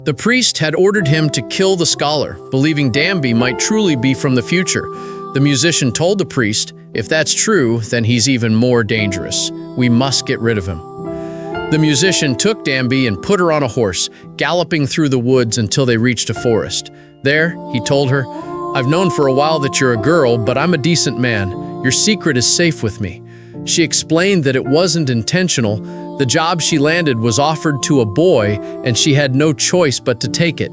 The priest had ordered him to kill the scholar, believing Danby might truly be from the future. The musician told the priest, "If that's true, then he's even more dangerous. We must get rid of him." The musician took Danby and put her on a horse, galloping through the woods until they reached a forest. There, he told her, "I've known for a while that you're a girl, but I'm a decent man. Your secret is safe with me." She explained that it wasn't intentional. The job she landed was offered to a boy, and she had no choice but to take it.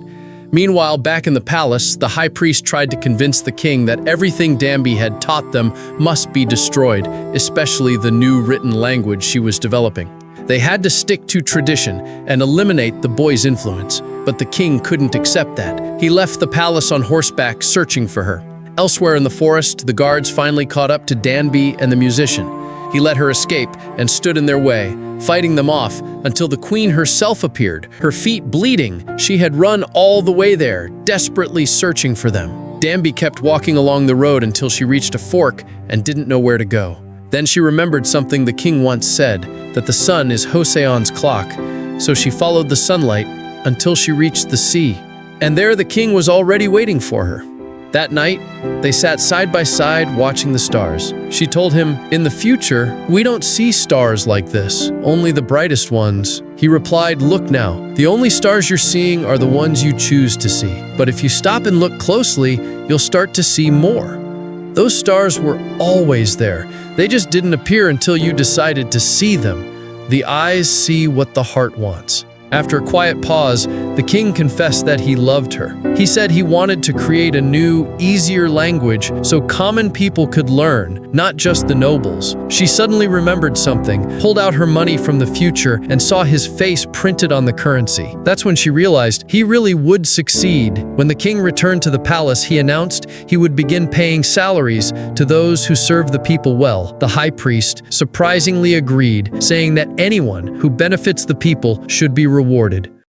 Meanwhile, back in the palace, the high priest tried to convince the king that everything Danby had taught them must be destroyed, especially the new written language she was developing. They had to stick to tradition and eliminate the boy's influence, but the king couldn't accept that. He left the palace on horseback, searching for her. Elsewhere in the forest, the guards finally caught up to Danby and the musician. He let her escape and stood in their way, fighting them off until the queen herself appeared, her feet bleeding. She had run all the way there, desperately searching for them. Danby kept walking along the road until she reached a fork and didn't know where to go. Then she remembered something the king once said, that the sun is Hoseon's clock, so she followed the sunlight until she reached the sea. And there the king was already waiting for her. That night, they sat side by side watching the stars. She told him, "In the future, we don't see stars like this, only the brightest ones." He replied, "Look now, the only stars you're seeing are the ones you choose to see. But if you stop and look closely, you'll start to see more. Those stars were always there. They just didn't appear until you decided to see them. The eyes see what the heart wants." After a quiet pause, the king confessed that he loved her. He said he wanted to create a new, easier language so common people could learn, not just the nobles. She suddenly remembered something, pulled out her money from the future, and saw his face printed on the currency. That's when she realized he really would succeed. When the king returned to the palace, he announced he would begin paying salaries to those who serve the people well. The high priest surprisingly agreed, saying that anyone who benefits the people should be rewarded.